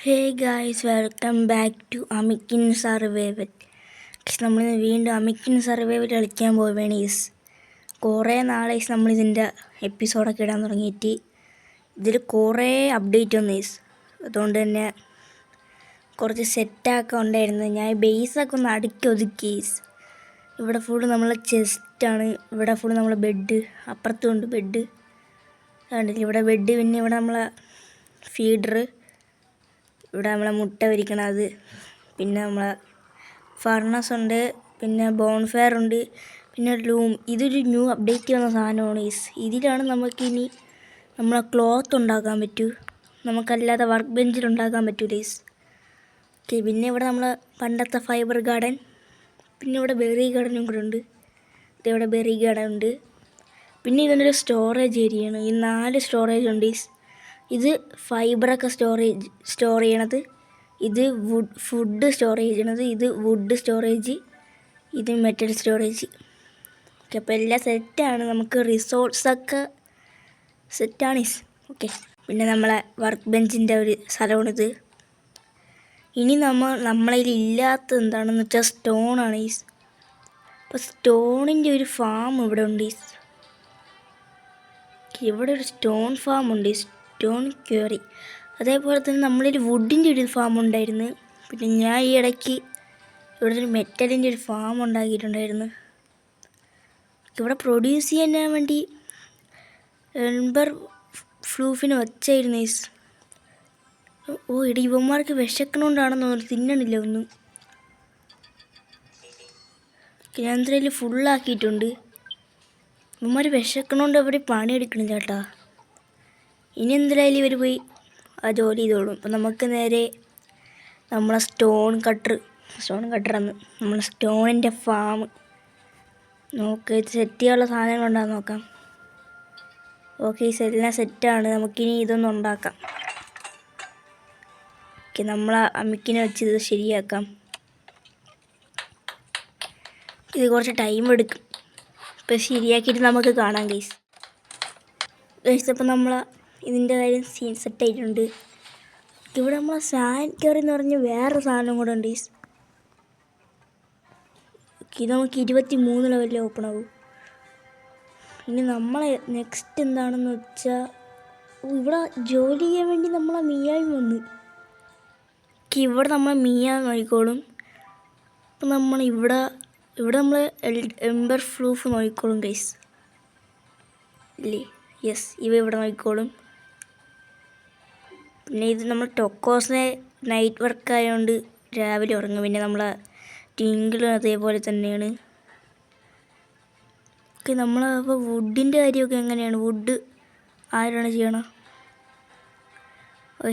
Hey guys, welcome back to അമിക്കിൻ survival. നമ്മൾ വീണ്ടും അമിക്കിൻ സർവൈവൽ കളിക്കാൻ പോവുകയാണ്. കുറേ നാളായി നമ്മളിതിൻ്റെ എപ്പിസോഡൊക്കെ ഇടാൻ തുടങ്ങിയിട്ട്. ഇതിൽ കുറേ അപ്ഡേറ്റ് വന്നു അതുകൊണ്ട് തന്നെ കുറച്ച് സെറ്റാക്കാൻ ഉണ്ടായിരുന്നു. ഞാൻ ബേസൊക്കെ ഒന്ന് അടുക്കി ഒതുക്കി. ഇവിടെ ഫുള്ള് നമ്മളെ ചെസ്റ്റാണ്, ഇവിടെ ഫുള്ള് നമ്മളെ ബെഡ്, അപ്പുറത്തുണ്ട് ബെഡ് കണ്ടില്ല, ഇവിടെ ബെഡ്, പിന്നെ ഇവിടെ നമ്മളെ ഫീഡർ, ഇവിടെ നമ്മളെ മുട്ട വിരിക്കണത്, പിന്നെ നമ്മളെ ഫർണസ് ഉണ്ട്, പിന്നെ ബോൺഫയർ ഉണ്ട്, പിന്നെ ലൂം. ഇതൊരു ന്യൂ അപ്ഡേറ്റ് വന്ന സാധനമാണ്. ഇതിലാണ് നമുക്കിനി നമ്മളെ ക്ലോത്ത് ഉണ്ടാക്കാൻ പറ്റൂ, നമുക്കല്ലാതെ വർക്ക് ബെഞ്ചിൽ ഉണ്ടാക്കാൻ പറ്റൂല. ഓക്കെ, പിന്നെ ഇവിടെ നമ്മളെ പണ്ടത്തെ ഫൈബർ ഗാർഡൻ, പിന്നെ ഇവിടെ ബെറി ഗാർഡനും കൂടെ ഉണ്ട്. ഇവിടെ ബെറി ഗാർഡൻ ഉണ്ട്. പിന്നെ ഇതിൻ്റെ സ്റ്റോറേജ് ഏരിയയാണ്. ഈ 4 സ്റ്റോറേജ് ഉണ്ട്. ഇത് ഫൈബറൊക്കെ സ്റ്റോർ ചെയ്യണത്, ഇത് ഫുഡ് സ്റ്റോറേജ് ചെയ്യണത്, ഇത് വുഡ് സ്റ്റോറേജ്, ഇത് മെറ്റൽ സ്റ്റോറേജ്. ഓക്കെ, അപ്പോൾ എല്ലാം സെറ്റാണ്. നമുക്ക് റിസോർട്ട്സൊക്കെ സെറ്റാണ്. ഓക്കെ, പിന്നെ നമ്മളെ വർക്ക് ബെഞ്ചിൻ്റെ ഒരു സ്ഥലമാണിത്. ഇനി നമ്മളതിൽ ഇല്ലാത്ത എന്താണെന്ന് വെച്ചാൽ സ്റ്റോണാണ്. അപ്പോൾ സ്റ്റോണിൻ്റെ ഒരു ഫാം ഇവിടെ ഉണ്ട്. ഇവിടെ ഒരു സ്റ്റോൺ ഫാം ഉണ്ട്, സ്റ്റോൺ ക്വറി. അതേപോലെ തന്നെ നമ്മളൊരു വുഡിൻ്റെ ഒരു ഫാം ഉണ്ടായിരുന്നു. പിന്നെ ഞാൻ ഈ ഇടയ്ക്ക് ഇവിടെ ഒരു മെറ്റലിൻ്റെ ഒരു ഫാം ഉണ്ടാക്കിയിട്ടുണ്ടായിരുന്നു. ഇവിടെ പ്രൊഡ്യൂസ് ചെയ്യാൻ വേണ്ടി എംബർ ഫ്ലൂഫിന് വച്ചായിരുന്നു. ഇട ഇവന്മാർക്ക് വിശക്കണോണ്ടാണെന്ന് തോന്നുന്നു, തിന്നണില്ല ഒന്നും. ഞാൻ എന്തായാലും ഫുള്ളാക്കിയിട്ടുണ്ട്. ഇവന്മാർ വിശക്കണോണ്ട് അവർ പണിയെടുക്കണില്ല കേട്ടാ. ഇനി എന്തായാലും ഇവർ പോയി ആ ജോലി ചെയ്തോളും. അപ്പം നമുക്ക് നേരെ നമ്മളെ സ്റ്റോൺ കട്ടറാണ് നമ്മളെ സ്റ്റോണിൻ്റെ ഫാം നോക്ക്. സെറ്റ് ചെയ്യാനുള്ള സാധനങ്ങളുണ്ടാകും നോക്കാം. ഓക്കെ, എല്ലാം സെറ്റാണ്. നമുക്കിനി ഇതൊന്നും ഉണ്ടാക്കാം. ഓക്കെ, നമ്മളെ അമ്മിക്കിനെ വെച്ച് ഇത് ശരിയാക്കാം. ഇത് കുറച്ച് ടൈം എടുക്കും. ഇപ്പം ശരിയാക്കിയിട്ട് നമുക്ക് കാണാം ഗൈസ്. അപ്പം നമ്മളെ ഇതിൻ്റെ കാര്യം സെറ്റായിട്ടുണ്ട്. ഇവിടെ നമ്മളെ സാൻഡ് കയറി എന്ന് പറഞ്ഞ് വേറെ സാധനം കൂടെ ഉണ്ട്. ഇത് നമുക്ക് 23 ലെവലിൽ ഓപ്പൺ ആകും. ഇനി നമ്മളെ നെക്സ്റ്റ് എന്താണെന്ന് വെച്ചാൽ, ഇവിടെ ജോലി ചെയ്യാൻ വേണ്ടി നമ്മളെ മിയായി വന്ന്. ഇവിടെ നമ്മളെ മിയ നോക്കിക്കോളും. അപ്പം നമ്മൾ ഇവിടെ നമ്മൾ എംബർ ഫ്ലൂഫ് നോക്കിക്കോളും ഗൈസ്. ഇല്ലേ, യെസ്, ഇവ ഇവിടെ നോക്കിക്കോളും. പിന്നെ ഇത് നമ്മൾ ടൊക്കോസിനെ നൈറ്റ് വർക്ക് ആയതുകൊണ്ട് രാവിലെ ഉറങ്ങും. പിന്നെ നമ്മളെ ടിങ്കിളും അതേപോലെ തന്നെയാണ്. ഓക്കെ, അപ്പോൾ വുഡിൻ്റെ കാര്യമൊക്കെ എങ്ങനെയാണ്? വുഡ് ആരാണ് ചെയ്യണം?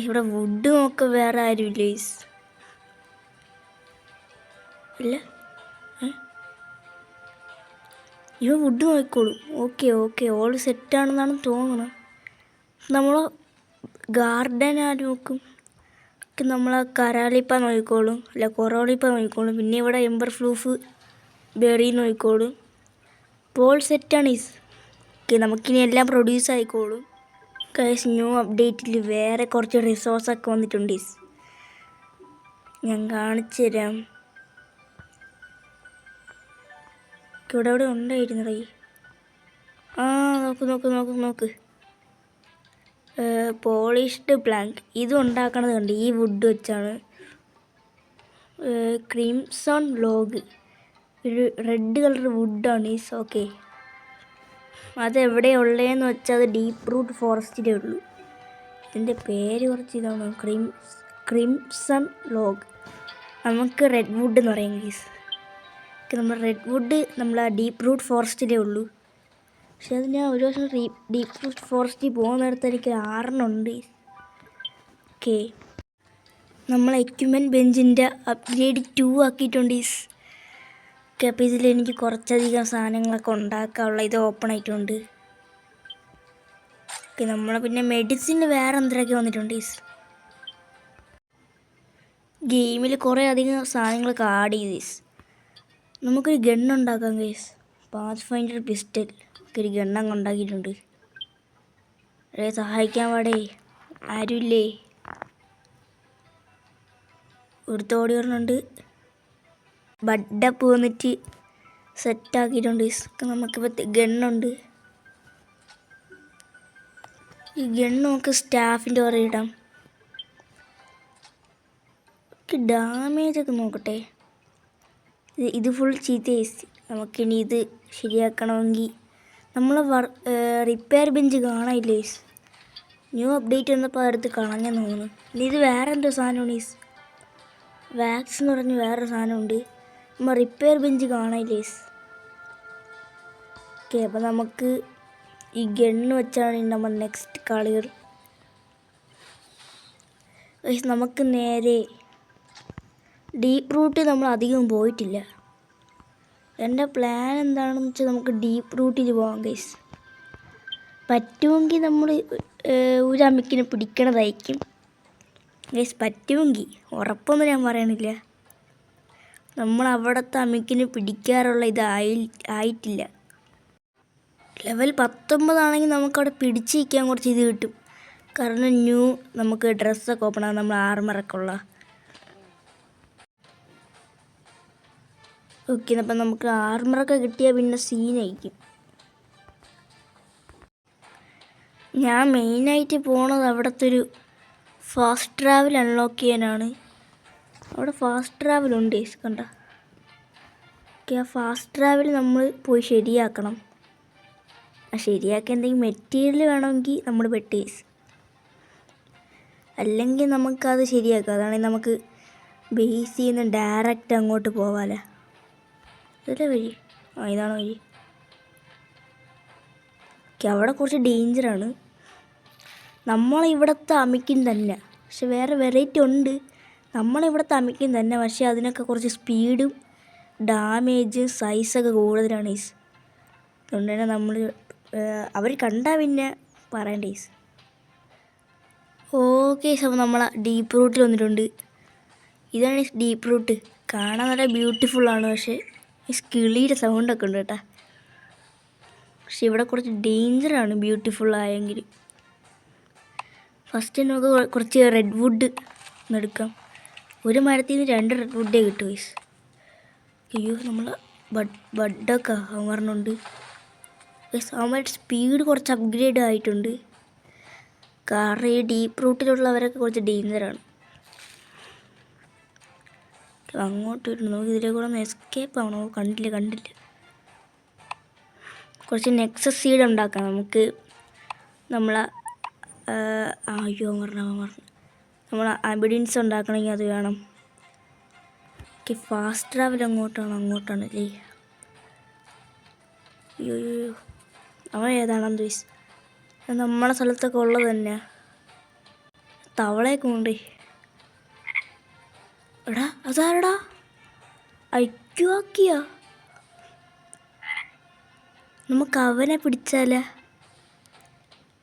ഇവിടെ വുഡ് നോക്കാൻ വേറെ ആരും ഇല്ല ഇല്ല. ഇവ വുഡ് നോക്കിക്കോളും. ഓക്കെ, ഓൾ സെറ്റാണെന്നാണ് തോന്നുന്നത്. നമ്മൾ ഗാർഡൻ ആര് നോക്കും? നമ്മളെ കരാളിപ്പ നോക്കിക്കോളും, അല്ല കൊറോളിപ്പ നോക്കിക്കോളും. പിന്നെ ഇവിടെ എംബർ ഫ്ലൂഫ് ബെറി നോക്കിക്കോളും. പോൾ സെറ്റാണ് ഓക്കെ, നമുക്കിനി എല്ലാം പ്രൊഡ്യൂസ് ആയിക്കോളും. ഗൈസ്, ന്യൂ അപ്ഡേറ്റിൽ വേറെ കുറച്ച് റിസോഴ്സൊക്കെ വന്നിട്ടുണ്ട്. ഞാൻ കാണിച്ചു തരാം. ഇവിടെ ഉണ്ടായിരുന്നേ. നോക്ക് പോളിഷ്ഡ് പ്ലാങ്ക്. ഇത് ഉണ്ടാക്കണത് കണ്ട് ഈ വുഡ് വെച്ചാണ്. ക്രിംസൺ ലോഗ്, ഒരു റെഡ് കളർ വുഡാണ് ഓക്കെ. അതെവിടെയാണ് ഉള്ളതെന്ന് വെച്ചാൽ അത് ഡീപ്പ് റൂട്ട് ഫോറസ്റ്റിലേ ഉള്ളൂ. ഇതിൻ്റെ പേര് കുറച്ച് ഇതാണ്, ക്രിംസൺ ലോഗ്. നമുക്ക് റെഡ് വുഡ് എന്ന് പറയും ഗീസ്. നമ്മൾ റെഡ് വുഡ് നമ്മൾ ആ ഡീപ്പ് റൂട്ട് ഫോറസ്റ്റിലേ ഉള്ളൂ. പക്ഷെ അത് ഞാൻ ഒരു വർഷം ഡീപ്പ് റൂട്ട് ഫോറസ്റ്റിൽ പോകുന്നിടത്ത് എനിക്ക് 6 ഉണ്ട്. ഓക്കെ, നമ്മൾ എക്യുപ്മെൻറ്റ് ബെഞ്ചിൻ്റെ അപ്ഗ്രേഡ് 2 ആക്കിയിട്ടുണ്ട്. ഓക്കെ, അപ്പോൾ ഇതിൽ എനിക്ക് കുറച്ചധികം സാധനങ്ങളൊക്കെ ഉണ്ടാക്കാനുള്ള ഇത് ഓപ്പൺ ആയിട്ടുണ്ട്. ഓക്കെ, നമ്മൾ പിന്നെ മെഡിസിനിൽ വേറെ എന്തൊക്കെ വന്നിട്ടുണ്ട്. ഗെയിമിൽ കുറേ അധികം സാധനങ്ങളൊക്കെ ആഡ് ചെയ്ത് നമുക്കൊരു ഗണ്ണുണ്ടാക്കാം ഗൈസ്. പാത്ത് ഫൈൻഡർ പിസ്റ്റൽ ഒരു ഗണ്ണങ്ങ് ഉണ്ടാക്കിയിട്ടുണ്ട്. സഹായിക്കാൻ പാടേ, ആരുമില്ലേ? ഒരു തോടിയുണ്ട്. ബഡ്ഡപ്പ് വന്നിട്ട് സെറ്റാക്കിയിട്ടുണ്ട്. നമുക്കിപ്പോൾ ഗണ്ണുണ്ട്. ഈ ഗണ്ണ് നമുക്ക് സ്റ്റാഫിൻ്റെ ഓരോ ഇടാം. ഡാമേജ് ഒക്കെ നോക്കട്ടെ. ഇത് ഫുൾ ചീത്ത കേസ്. നമുക്കിനി ഇത് ശരിയാക്കണമെങ്കിൽ നമ്മൾ റിപ്പയർ ബെഞ്ച് കാണാനില്ലേ. ന്യൂ അപ്ഡേറ്റ് വന്നപ്പോൾ അടുത്ത് കളഞ്ഞെന്ന് തോന്നുന്നു. ഇനി ഇത് വേറെ എന്തോ സാധനമാണ് ഈസ്. വാക്സ് എന്ന് പറഞ്ഞ് വേറൊരു സാധനമുണ്ട്. നമ്മൾ റിപ്പയർ ബെഞ്ച് കാണാനില്ലേ. ഓക്കെ, അപ്പോൾ നമുക്ക് ഈ ഗണ്ണ് വെച്ചാണ് നമ്മൾ നെക്സ്റ്റ് കളികൾ. നമുക്ക് നേരെ ഡീപ്പ് റൂട്ട് നമ്മൾ അധികം പോയിട്ടില്ല. എൻ്റെ പ്ലാൻ എന്താണെന്ന് വെച്ചാൽ നമുക്ക് ഡീപ്പ് റൂട്ടിൽ പോകാം ഗൈസ്. പറ്റുമെങ്കിൽ നമ്മൾ ഒരു അമ്മിക്കിനെ പിടിക്കണതായിരിക്കും ഗൈസ്. പറ്റുമെങ്കിൽ, ഉറപ്പൊന്നും ഞാൻ പറയണില്ല. നമ്മൾ അവിടുത്തെ അമ്മിക്കിനെ പിടിക്കാറുള്ള ആയിട്ടില്ല. ലെവൽ 19 ആണെങ്കിൽ നമുക്കവിടെ പിടിച്ച് നിൽക്കാൻ കുറച്ച് ഇത് കിട്ടും. കാരണം ന്യൂ നമുക്ക് ഡ്രസ്സൊക്കെ ഓപ്പൺ ആകും, നമ്മൾ ആർമറൊക്കെ ഉള്ള. ഓക്കെ, അപ്പം നമുക്ക് ആർമറൊക്കെ കിട്ടിയാൽ പിന്നെ സീനായിരിക്കും. ഞാൻ മെയിനായിട്ട് പോണത് അവിടുത്തെ ഒരു ഫാസ്റ്റ് ട്രാവൽ അൺലോക്ക് ചെയ്യാനാണ്. അവിടെ ഫാസ്റ്റ് ട്രാവലുണ്ട് കണ്ട. ഓക്കെ, ആ ഫാസ്റ്റ് ട്രാവൽ നമ്മൾ പോയി ശരിയാക്കണം. ശരിയാക്കി എന്തെങ്കിലും മെറ്റീരിയൽ വേണമെങ്കിൽ നമ്മൾ പെട്ടേസ്, അല്ലെങ്കിൽ നമുക്കത് ശരിയാക്കാം. അതാണെങ്കിൽ നമുക്ക് ബേസിൽ നിന്ന് ഡയറക്റ്റ് അങ്ങോട്ട് പോവാമല്ലോ. ഇതല്ലേ വഴി? ഇതാണ് വഴി. ഓക്കെ, അവിടെ കുറച്ച് ഡേഞ്ചറാണ്. നമ്മളിവിടുത്തെ അമിക്കിൻ തന്നെ, പക്ഷെ വേറെ വെറൈറ്റി ഉണ്ട്. നമ്മളിവിടുത്തെ അമിക്കിൻ തന്നെ, പക്ഷേ അതിനൊക്കെ കുറച്ച് സ്പീഡും ഡാമേജും സൈസൊക്കെ കൂടുതലാണ് ഈസ്. അതുകൊണ്ട് തന്നെ നമ്മൾ അവർ കണ്ടാൽ പിന്നെ പറയണ്ട ഈസ്. ഓക്കെ, അപ്പോൾ നമ്മൾ ഡീപ്പ് റൂട്ടിൽ വന്നിട്ടുണ്ട്. ഇതാണ് ഡീപ്പ് റൂട്ട്. കാണാൻ നല്ല ബ്യൂട്ടിഫുള്ളാണ്, പക്ഷേ ഈ കിളിയുടെ സൗണ്ടൊക്കെ ഉണ്ട് കേട്ടോ. പക്ഷെ ഇവിടെ കുറച്ച് ഡേഞ്ചറാണ് ബ്യൂട്ടിഫുള്ളായെങ്കിൽ. ഫസ്റ്റ് നമുക്ക് കുറച്ച് റെഡ് വുഡ് എടുക്കാം. ഒരു മരത്തിൽ നിന്ന് 2 റെഡ് വുഡേ കിട്ടും ഗൈസ്. അയ്യോ, നമ്മൾ ബഡൊക്കെ പറഞ്ഞുണ്ട് ഗൈസ്. അവന്മാരുടെ സ്പീഡ് കുറച്ച് അപ്ഗ്രേഡ് ആയിട്ടുണ്ട്. കാരണം ഈ ഡീപ്പ് റൂട്ടിലുള്ളവരൊക്കെ കുറച്ച് ഡേഞ്ചറാണ്. അങ്ങോട്ട് വരുന്നു. നമുക്ക് ഇതിലെ കൂടെ ഒന്ന് എസ്കേപ്പ് ആവണോ? കണ്ടില്ല. കുറച്ച് നെക്സസ് സീഡ് ഉണ്ടാക്കാം നമുക്ക്. അയ്യോ പറഞ്ഞു നമ്മൾ അബിഡിൻസ് ഉണ്ടാക്കണമെങ്കിൽ അത് വേണം. ഓക്കെ, ഫാസ്റ്റ് ട്രാവൽ അങ്ങോട്ടാണല്ലേ. അയ്യോ, അവൻ ഏതാണെന്ന് ചോദിച്ചു. നമ്മളെ സ്ഥലത്തൊക്കെ ഉള്ളത് തന്നെ. തവളയൊക്കെ ഉണ്ട്. എടാ, അതാരടാ? അയ്യോ, നമുക്ക് അവനെ പിടിച്ചാലേ?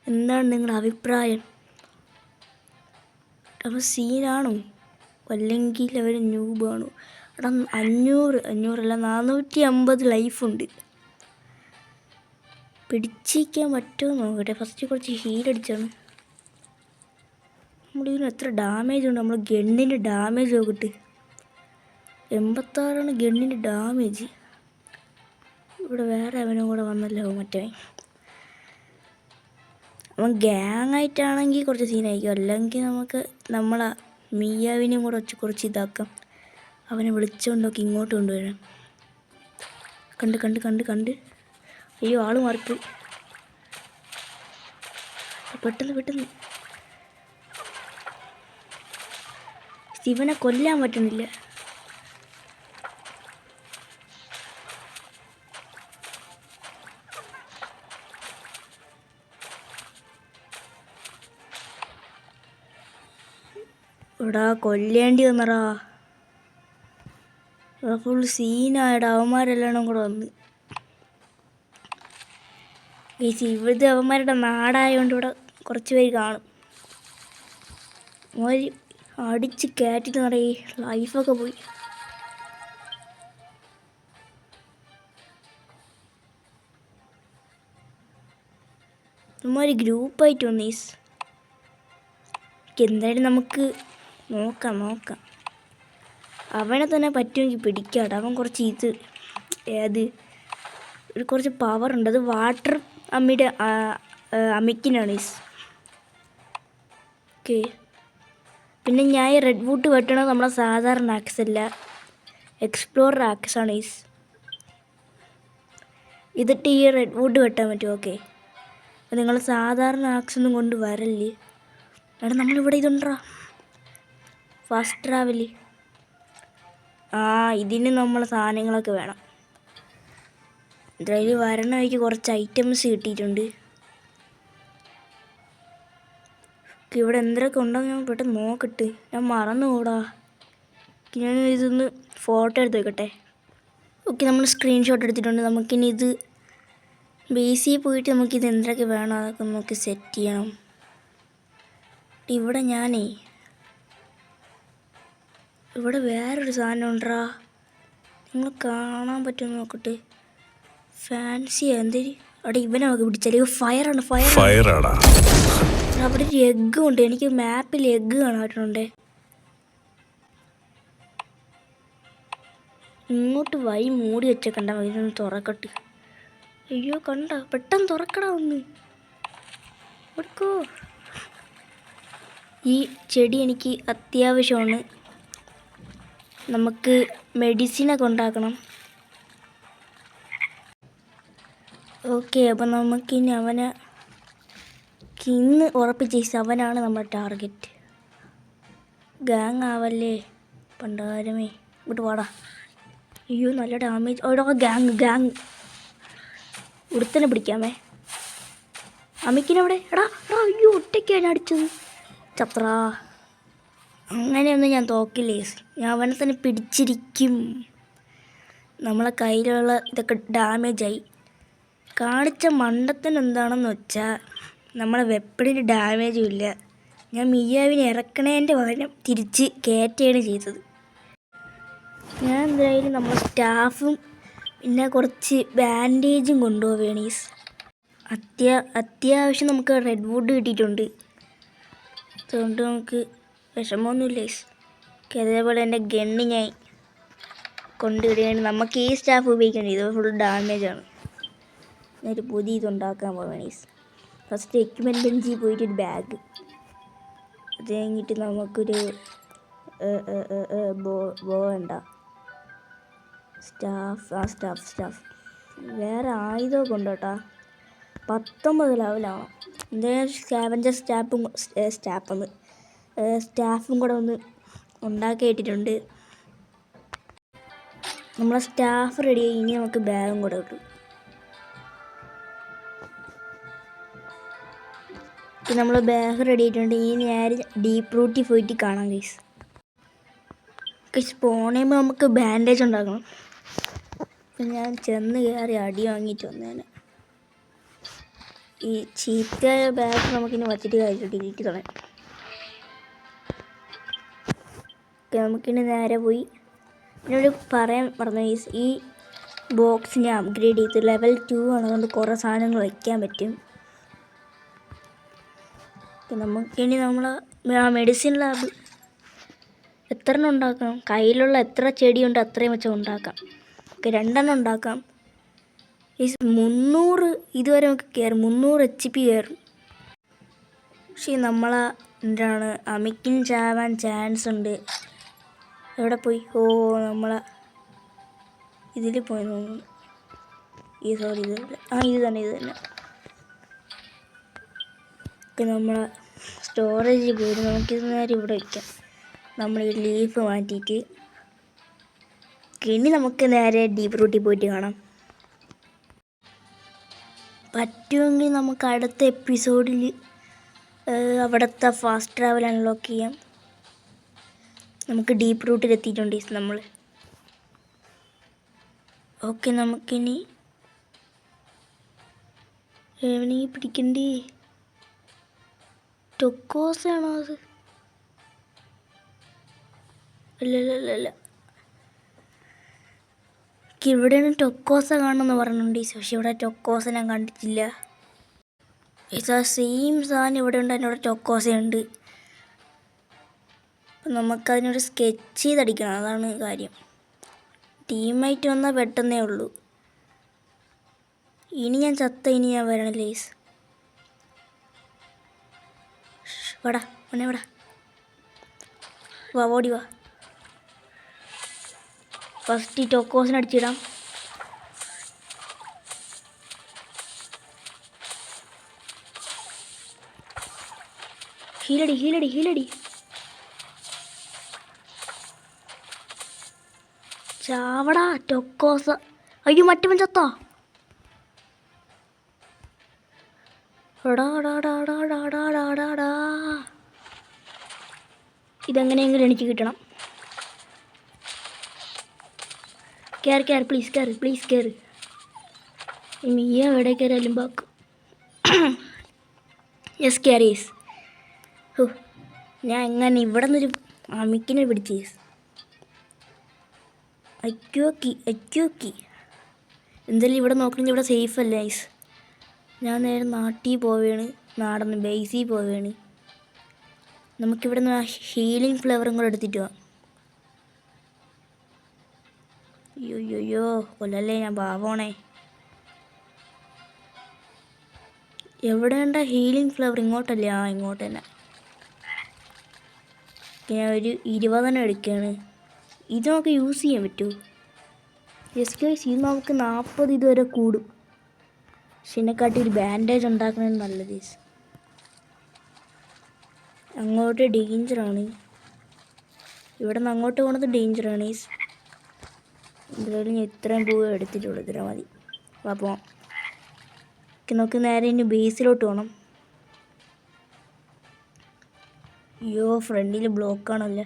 എന്താണ് നിങ്ങളുടെ അഭിപ്രായം? അപ്പോൾ സീനാണോ അല്ലെങ്കിൽ അവർ ന്യൂബാണോ? എടാ, 500 450 ലൈഫുണ്ട്. പിടിച്ചിരിക്കാൻ പറ്റുമോ നോക്കട്ടെ. ഫസ്റ്റ് കുറച്ച് ഹീലടിച്ചാണ്. നമ്മളിതിന് എത്ര ഡാമേജ് ഉണ്ട്? നമ്മൾ ഗണ്ണിൻ്റെ ഡാമേജ് നോക്കട്ടെ. 86 ഗണ്ണിൻ്റെ ഡാമേജ്. ഇവിടെ വേറെ അവനും കൂടെ വന്നല്ലോ മറ്റേ. അവൻ ഗ്യാങ് ആയിട്ടാണെങ്കിൽ കുറച്ച് സീനായിരിക്കും. അല്ലെങ്കിൽ നമുക്ക് നമ്മളെ മിയാവിനെയും കൂടെ വെച്ച് കുറച്ച് ഇതാക്കാം. അവനെ വിളിച്ചുകൊണ്ടൊക്കെ ഇങ്ങോട്ട് കൊണ്ടുവരാം. കണ്ട് അയ്യോ, ആൾ മാറിപ്പോയി. പെട്ടെന്ന് ഇവനെ കൊല്ലാൻ പറ്റുന്നില്ല. എടാ, കൊല്ലേണ്ടി വന്നടാ. ഫുൾ സീനായടാ. അവന്മാരെല്ലാം കൂടെ വന്ന്. ഇവിടുത്തെ അവന്മാരുടെ നാടായതുകൊണ്ട് ഇവിടെ കുറച്ച് പേര് കാണും. അവര് അടിച്ച് കയറ്റിട്ട് നിറയെ ലൈഫൊക്കെ പോയി. അവന്മാർ ഗ്രൂപ്പായിട്ട് വന്നു. എന്തായാലും നമുക്ക് നോക്കാം. അവനെ തന്നെ പറ്റുമെങ്കിൽ പിടിക്കാട്ടോ. അവൻ കുറച്ച് കുറച്ച് പവറുണ്ട്. അത് വാട്ടർ അമിക്കിനാണ്. ഓക്കെ, പിന്നെ ഞാൻ ഈ റെഡ് വുഡ് വെട്ടണത് നമ്മളെ സാധാരണ ആക്സ് അല്ല, എക്സ്പ്ലോറർ ആക്സാണ്. ഇതിട്ട് ഈ റെഡ് വുഡ് വെട്ടാൻ പറ്റും. ഓക്കെ, അപ്പോൾ നിങ്ങൾ സാധാരണ ആക്സൊന്നും കൊണ്ട് വരല്ലേ. എടാ നമ്മളിവിടെ ഇതുണ്ടാ ഫാസ്റ്റ് ട്രാവല്. ഇതിന് നമ്മളെ സാധനങ്ങളൊക്കെ വേണം. എന്തായാലും വരണ വഴിക്ക് കുറച്ച് ഐറ്റംസ് കിട്ടിയിട്ടുണ്ട്. ഇവിടെ എന്തൊക്കെ ഉണ്ടോ ഞാൻ പെട്ടെന്ന് നോക്കട്ടെ. ഞാൻ മറന്നു കൂടാ. ഞാൻ ഇതൊന്ന് ഫോട്ടോ എടുത്ത് വെക്കട്ടെ. ഓക്കെ, നമ്മൾ സ്ക്രീൻഷോട്ട് എടുത്തിട്ടുണ്ട്. നമുക്കിനി ഇത് ബേസിൽ പോയിട്ട് നമുക്കിത് എന്തൊക്കെ വേണം അതൊക്കെ നമുക്ക് സെറ്റ് ചെയ്യണം. ഇവിടെ വേറൊരു സാധനം ഉണ്ടാ, നിങ്ങൾ കാണാൻ പറ്റുമെന്ന് നോക്കട്ടെ. ഫാൻസി എന്തേരി അവിടെ ഇവനെ നമുക്ക് പിടിച്ചാൽ ഫയറാണ്. അവിടെ ഒരു എഗ്ഗും ഉണ്ട്. എനിക്ക് മാപ്പിൽ എഗ്ഗ് കാണാറുണ്ട്. ഇങ്ങോട്ട് വഴി മൂടി വെച്ചേക്കണ്ട, ഇതൊന്ന് തുറക്കട്ട്. അയ്യോ കണ്ട, പെട്ടെന്ന് തുറക്കടാ ഒന്ന്. എടുക്കോ, ഈ ചെടി എനിക്ക് അത്യാവശ്യമാണ്. നമുക്ക് മെഡിസിനൊക്കെ ഉണ്ടാക്കണം. ഓക്കെ, അപ്പം നമുക്കിനി ഇന്ന് ഉറപ്പിച്ച അവനാണ് നമ്മുടെ ടാർഗറ്റ്. ഗാങ് ആവല്ലേ പണ്ടാരമേ. ഇങ്ങോട്ട് വാടാ. അയ്യോ നല്ല ഡാമേജ്. ഓടോ ഗാങ് ഉടുത്തനെ പിടിക്കാമേ. അമിക്കിനെവിടെ? എടാ അയ്യോ ഒറ്റയ്ക്കാണ് അടിച്ചത്. ചത്രാ, അങ്ങനെയൊന്നും ഞാൻ തോക്കില്ലേ. ഞാൻ അവനെ തന്നെ പിടിച്ചിരിക്കും. നമ്മളെ കയ്യിലുള്ള ഇതൊക്കെ ഡാമേജായി. കാണിച്ച മണ്ടത്തിന് എന്താണെന്ന് വെച്ചാൽ നമ്മളെ വെപ്പണിന് ഡാമേജും ഇല്ല. ഞാൻ മിയാവിനെ ഇറക്കണേൻ്റെ പകരം തിരിച്ച് കയറ്റുകയാണ് ചെയ്തത്. ഞാൻ എന്തായാലും നമ്മളെ സ്റ്റാഫും പിന്നെ കുറച്ച് ബാൻഡേജും കൊണ്ടുപോവുകയാണ്. അത്യാവശ്യം നമുക്ക് റെഡ് വുഡ് കിട്ടിയിട്ടുണ്ട്. അതുകൊണ്ട് നമുക്ക് വിഷമമൊന്നുമില്ല. അതേപോലെ എൻ്റെ ഗണ്ണ് ഞാൻ കൊണ്ടുവിടുകയാണ്. നമുക്ക് ഈ സ്റ്റാഫ് ഉപയോഗിക്കേണ്ടത് ഇത് ഫുൾ ഡാമേജാണ്. ഞാനൊരു പുതിയ ഇതുണ്ടാക്കാൻ പോവുകയാണ്. ഫസ്റ്റ് എക്യുപ്മെൻറ്റ് ബെഞ്ചിൽ പോയിട്ടൊരു ബാഗ്, അത് കഴിഞ്ഞിട്ട് നമുക്കൊരു ബോ വേണ്ട, സ്റ്റാഫ് വേറെ ആയുധമൊക്കെ ഉണ്ട് കേട്ടോ. 19 ലെവലാവണം. എന്തായാലും സ്കാവഞ്ചർ സ്റ്റാഫും കൂടെ ഒന്ന് ഉണ്ടാക്കിയിട്ടിട്ടുണ്ട്. നമ്മളെ സ്റ്റാഫ് റെഡിയായി. ഇനി നമുക്ക് ബാഗും കൂടെ കിട്ടും. നമ്മൾ ബാഗ് റെഡി ആയിട്ടുണ്ട്. ഇനി നേരെ ഡീപ്പ് റൂട്ടിൽ പോയിട്ട് കാണാം ഗൈസ്. പോണേമ്പോൾ നമുക്ക് ബാൻഡേജ് ഉണ്ടാക്കണം. അപ്പം ഞാൻ ചെന്ന് കയറി അടി വാങ്ങിയിട്ട് വന്നേനെ. ഈ ചീത്തയായ ബാഗ് നമുക്കിനി വച്ചിട്ട് കാര്യമില്ല, ഡിലീറ്റ് തുടങ്ങാം. നമുക്കിനി നേരെ പോയി എന്നോട് പറയാൻ പറഞ്ഞു ഈ ബോക്സിനെ അപ്ഗ്രേഡ് ചെയ്ത് ലെവൽ 2 ആണ്. അതുകൊണ്ട് കുറേ സാധനങ്ങൾ വയ്ക്കാൻ പറ്റും. നമുക്കിനി നമ്മളെ മെഡിസിൻ ലാബ് എത്ര എണ്ണം ഉണ്ടാക്കാം? കയ്യിലുള്ള എത്ര ചെടിയുണ്ട് അത്രയും വെച്ച് ഉണ്ടാക്കാം. ഓക്കെ, 2 എണ്ണം ഉണ്ടാക്കാം. 300 ഇതുവരെ നമുക്ക് കയറും. 300 HP കയറും. പക്ഷേ എന്താണ് അമിക്കിൻ ചാവാൻ ചാൻസ് ഉണ്ട്. എവിടെ പോയി? നമ്മളെ ഇതിൽ പോയി തോന്നുന്നു. ഇത് തന്നെ. ഒക്കെ നമ്മളെ സ്റ്റോറേജിൽ പോയിട്ട് നമുക്കിത് നേരെ ഇവിടെ വയ്ക്കാം. നമ്മൾ ഈ ലീഫ് മാറ്റിയിട്ട് ഇനി നമുക്ക് നേരെ ഡീപ്പ് റൂട്ടിൽ പോയിട്ട് കാണാം. പറ്റുമെങ്കിൽ നമുക്ക് അടുത്ത എപ്പിസോഡിൽ അവിടുത്തെ ഫാസ്റ്റ് ട്രാവൽ അൺലോക്ക് ചെയ്യാം. നമുക്ക് ഡീപ്പ് റൂട്ടിൽ എത്തിയിട്ടുണ്ട് നമ്മൾ. ഓക്കെ, നമുക്കിനി എവനെങ്കിൽ പിടിക്കണ്ടേ? ടൊക്കോസാണോ അത്? അല്ല, ഇവിടെയാണ് ടൊക്കോസ കാണുമെന്ന് പറഞ്ഞിട്ടുണ്ട്. പക്ഷെ ഇവിടെ ടൊക്കോസ ഞാൻ കണ്ടിട്ടില്ല. സെയിം സാധനം ഇവിടെ ഉണ്ട്. അതിൻ്റെ ടൊക്കോസ ഉണ്ട്. അപ്പം നമുക്കതിനൊരു സ്കെച്ച് ചെയ്തടിക്കണം, അതാണ് കാര്യം. ടീമായിട്ട് വന്നാൽ പെട്ടെന്നേ ഉള്ളൂ. ഇനി ഞാൻ വരണം ലേസ്. വാടാ മോനെ വാടാ, വാ ഓടി വാ. ഫസ്റ്റ് ഈ ടോക്കോസിന് അടിച്ചിടാം. ഹീലടി ചാവടാ ടൊക്കോസ്. അയ്യോ മറ്റവൻ ചത്താ. ഇതെങ്ങനെയെങ്കിലും എനിക്ക് കിട്ടണം. കയറി പ്ലീസ് കയറി. മിയ എവിടെ കയറിയാലും ബാക്കും. യെസ് കയറീസ്. ഞാൻ എങ്ങനെ ഇവിടെ നിന്നൊരു അമിക്കിനെ പിടിച്ച് അയ്യോക്കി. എന്തായാലും ഇവിടെ നോക്കണമെങ്കിൽ ഇവിടെ സേഫ് അല്ല ഐസ്. ഞാൻ നേരെ നാട്ടിൽ പോവുകയാണ്, നാടന്ന് ബേസിൽ പോവുകയാണ്. നമുക്കിവിടെ നിന്ന് ആ ഹീലിംഗ് ഫ്ലേവറും കൂടെ എടുത്തിട്ട് പോവാം. അയ്യോ കൊല്ലല്ലേ, ഞാൻ പാവണേ. എവിടെയുണ്ട ഹീലിംഗ് ഫ്ലേവർ? ഇങ്ങോട്ടല്ലേ? ഇങ്ങോട്ട് തന്നെ. ഞാൻ ഒരു 20 എടുക്കുകയാണ്. ഇത് നമുക്ക് യൂസ് ചെയ്യാൻ പറ്റൂ. യെസ് ഗൈസ്, ഇത് നമുക്ക് 40 ഇതുവരെ കൂടും. പക്ഷെ എന്നെക്കാട്ടി ഒരു ബാൻഡേജ് ഉണ്ടാക്കണത് നല്ലത്. അങ്ങോട്ട് ഡേഞ്ചറാണ്, ഇവിടെ നിന്ന് അങ്ങോട്ട് പോകുന്നത് ഡേഞ്ചറാണ്. എന്തായാലും ഞാൻ ഇത്രയും പൂവ് എടുത്തിട്ടുള്ളൂ, ഇത്ര മതി. അപ്പോൾ നമുക്ക് നേരെ ഇനി ബേസിലോട്ട് പോകണം. അയ്യോ ഫ്രണ്ടിൽ ബ്ലോക്കാണല്ലേ.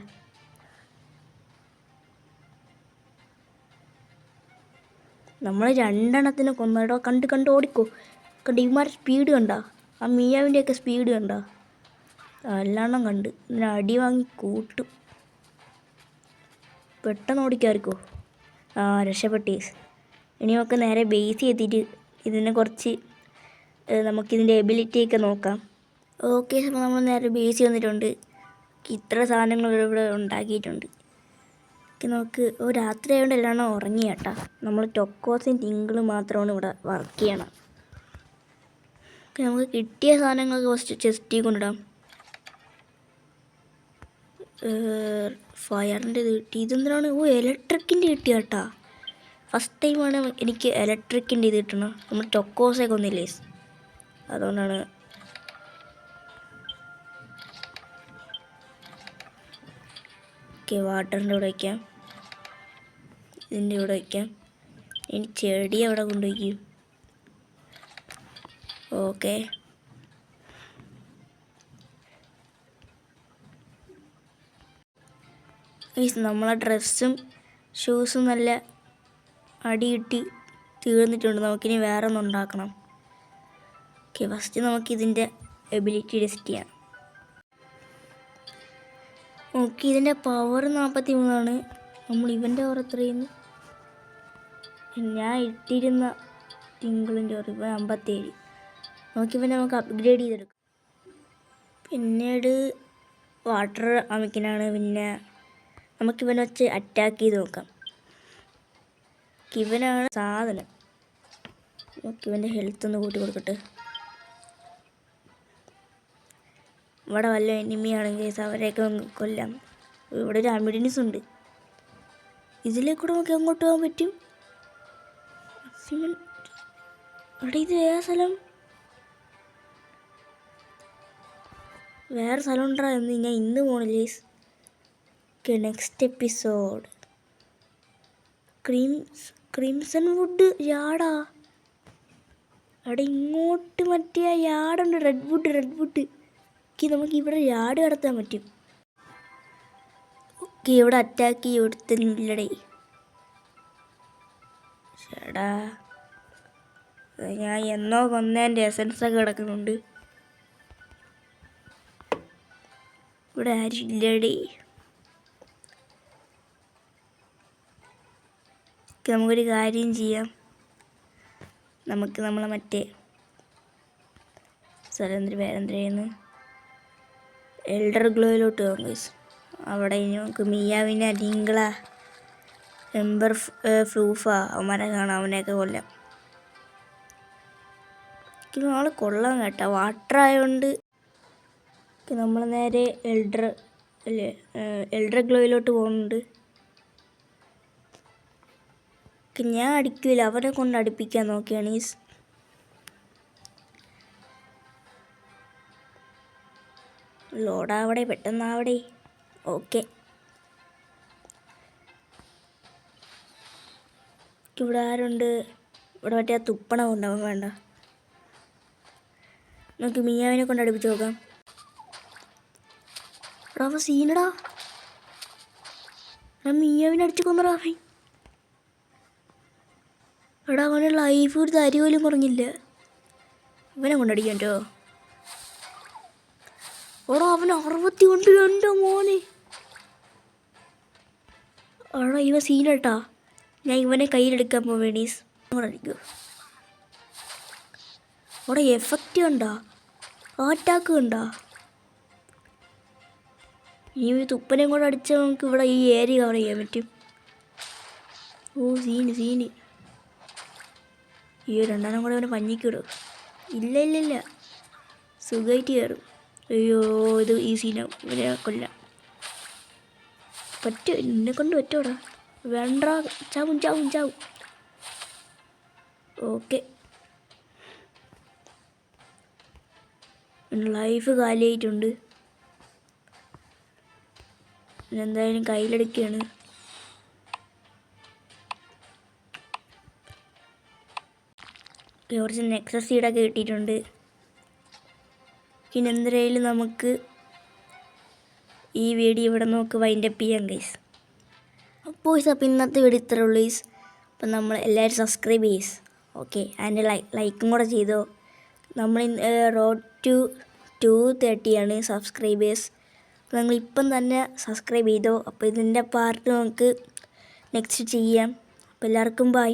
നമ്മൾ 2 എണ്ണത്തിനെ കൊന്നിടോ. കണ്ട് ഓടിക്കോ. ഇവന്മാരുടെ സ്പീഡ് കണ്ട, ആ മിയാവിൻ്റെയൊക്കെ സ്പീഡ് കണ്ട. എല്ലാണ്ണം കണ്ട് ഇതിന് അടി വാങ്ങി കൂട്ടും. പെട്ടെന്ന് ഓടിക്കാറിക്കോ. രക്ഷപ്പെട്ടീസ്. ഇനി നമുക്ക് നേരെ ബേസ് എത്തിയിട്ട് ഇതിനെ കുറച്ച് നമുക്കിതിൻ്റെ എബിലിറ്റിയൊക്കെ നോക്കാം. ഓക്കെ, അപ്പോൾ നമ്മൾ നേരെ ബേസ് വന്നിട്ടുണ്ട്. ഇത്ര സാധനങ്ങൾ ഇവിടെ ഉണ്ടാക്കിയിട്ടുണ്ട്. നമുക്ക് രാത്രി ആയതുകൊണ്ട് എല്ലാം ഉറങ്ങി കേട്ടാ. നമ്മൾ ടൊക്കോസും ടിങ്കിളും മാത്രമാണ് ഇവിടെ വർക്ക് ചെയ്യണം. നമുക്ക് കിട്ടിയ സാധനങ്ങളൊക്കെ ഫസ്റ്റ് ചെസ്റ്റിൽ കൊണ്ടിടാം. ഫയറിൻ്റെ ഇത് കിട്ടി. ഇതെന്തിനാണ്? ഇലക്ട്രിക്കിൻ്റെ കിട്ടിയ കേട്ടാ. ഫസ്റ്റ് ടൈമാണ് എനിക്ക് ഇലക്ട്രിക്കിൻ്റെ ഇത് കിട്ടണം. നമ്മൾ ടൊക്കോസൊക്കെ ഒന്നില്ലേ, അതുകൊണ്ടാണ്. ഓക്കെ, വാട്ടറിൻ്റെ ഇവിടെ വയ്ക്കാം, ഇതിൻ്റെ ഇവിടെ വയ്ക്കാം. ഇനി ചെടി അവിടെ കൊണ്ടുവയ്ക്കും. ഓക്കെ, നമ്മളെ ഡ്രസ്സും ഷൂസും നല്ല അടി കിട്ടി തീർന്നിട്ടുണ്ട്. നമുക്കിനി വേറെ ഒന്ന് ഉണ്ടാക്കണം. ഓക്കെ, ഫസ്റ്റ് നമുക്കിതിൻ്റെ എബിലിറ്റി ടെസ്റ്റ് ചെയ്യാം. ഓക്കെ, ഇതിൻ്റെ പവർ 43ആണ്. നമ്മൾ ഇവൻ്റെ പവർ എത്രയെന്ന് ഞാൻ ഇട്ടിരുന്ന ടിങ്കിളിൻ്റെ പവർ ഇവൻ 57. നമുക്ക് അപ്ഗ്രേഡ് ചെയ്തെടുക്കാം. പിന്നീട് വാട്ടർ അമിക്കിനാണ്. പിന്നെ നമുക്കിവനെ വെച്ച് അറ്റാക്ക് ചെയ്ത് നോക്കാം. ഇവനാണ് സാധനം. നമുക്കിവൻ്റെ ഹെൽത്ത് ഒന്ന് കൂട്ടി കൊടുക്കട്ടെ. ഇവിടെ വല്ല എനിമിയാണെങ്കിൽ അവരെയൊക്കെ കൊല്ലാം. ഇവിടെ ഒരു അമിഡിനിസ് ഉണ്ട്. ഇതിലേക്കൂടെ നമുക്ക് അങ്ങോട്ട് പോകാൻ പറ്റും. ഇവിടെ ഇത് വേറെ സ്ഥലം ഉണ്ടാ എന്ന് ഞാൻ ഇന്ന് പോണില്ലേ. Okay, next episode crimson wood യാടാ. അവിടെ ഇങ്ങോട്ട് മറ്റേ യാടുണ്ട്, റെഡ് വുഡ്. ഓക്കെ, നമുക്ക് ഇവിടെ യാട് കടത്താൻ പറ്റും. ഓക്കെ, ഇവിടെ അറ്റാക്ക് ചെയ്ത് കൊടുത്തില്ലടേ. ചേടാ, ഞാൻ എന്നോ കൊന്നതിൻ്റെ എസൻസൊക്കെ കിടക്കുന്നുണ്ട്. ഇവിടെ ആരും ഇല്ലടേ. നമുക്കൊരു കാര്യം ചെയ്യാം. നമുക്ക് നമ്മളെ മറ്റേ സ്ഥലം പേരെന്തിനായിരുന്നു, എൽഡർ ഗ്ലോയിലോട്ട് പോകാം ഗൈസ്. അവിടെ ഇനി നമുക്ക് മിയാവിനെ ഡിങ്കള എംബർ ഫ്ലൂഫ അവന്മാരെ കാണാം, അവനെയൊക്കെ കൊല്ലാം. ആൾ കൊള്ളാൻ കേട്ടോ, വാട്ടർ ആയതുകൊണ്ട്. നമ്മൾ നേരെ എൽഡർ ഗ്ലോയിലോട്ട് പോകുന്നുണ്ട്. ഞാൻ അടിക്കില്ല, അവനെ കൊണ്ട് അടുപ്പിക്കാൻ നോക്കിയാണ് ഈ ലോഡാവടെ, പെട്ടെന്നാവടെ. ഓക്കെ, ഇവിടെ ആരുണ്ട്? ഇവിടെ മറ്റേ ആ തുപ്പണ കൊണ്ടാവാൻ വേണ്ട. നമുക്ക് മിയാവിനെ കൊണ്ട് അടുപ്പിച്ച് നോക്കാം. അവ സീനടാ, മിയാവിനെ അടിച്ച് കൊന്നടാ അവൻ. എടാ അവന് ലൈഫ് ഒരു തരി പോലും കുറഞ്ഞില്ല. ഇവനെ കൊണ്ടടിക്കാൻ കേട്ടോ. എടാ അവന് 60 എൻ്റെ മോനെ. എടാ ഇവ സീനട്ടാ. ഞാൻ ഇവനെ കയ്യിലെടുക്കാൻ പോവേണീസ്. അടിക്കോ അവിടെ എഫക്റ്റ് കണ്ടാ, അറ്റാക്ക് കണ്ടാ. ഈ തുപ്പനെയും കൂടെ അടിച്ചാൽ നമുക്ക് ഇവിടെ ഈ ഏരിയ കവർ ചെയ്യാൻ പറ്റും. ഓ സീന്. ഈ രണ്ടെണ്ണം കൂടെ അവനെ പഞ്ഞിക്കിടും. ഇല്ല സുഖമായിട്ട് കയറും. അയ്യോ ഇത് ഈ സീനാവും, ഇവനെ കൊല്ലാം. പറ്റും, എന്നെ കൊണ്ട് പറ്റൂടാ. വേണ്ട, ചാവും. ഓക്കെ, ലൈഫ് കാലിയായിട്ടുണ്ട്. എന്തായാലും കയ്യിലെടുക്കുകയാണ്. കുറച്ച് നെക്സസ് സീഡൊക്കെ കിട്ടിയിട്ടുണ്ട്. പിന്നെ എന്തായാലും നമുക്ക് ഈ വീഡിയോ ഇവിടെ നമുക്ക് വൈൻഡപ്പ് ചെയ്യാം ഗൈസ്. അപ്പോൾ ഇന്നത്തെ വീഡിയോ ഇത്രേ ഉള്ളൂ ഗൈസ്. അപ്പം നമ്മൾ എല്ലാവരും സബ്സ്ക്രൈബ് ചെയ്യ്. ഓക്കെ, അതിൻ്റെ ലൈക്കും കൂടെ ചെയ്തോ. നമ്മൾ റോഡ് ടു 230 സബ്സ്ക്രൈബേഴ്സ്. അപ്പോൾ നിങ്ങൾ ഇപ്പം തന്നെ സബ്സ്ക്രൈബ് ചെയ്തോ. അപ്പോൾ ഇതിൻ്റെ പാർട്ട് നമുക്ക് നെക്സ്റ്റ് ചെയ്യാം. അപ്പോൾ എല്ലാവർക്കും ബൈ.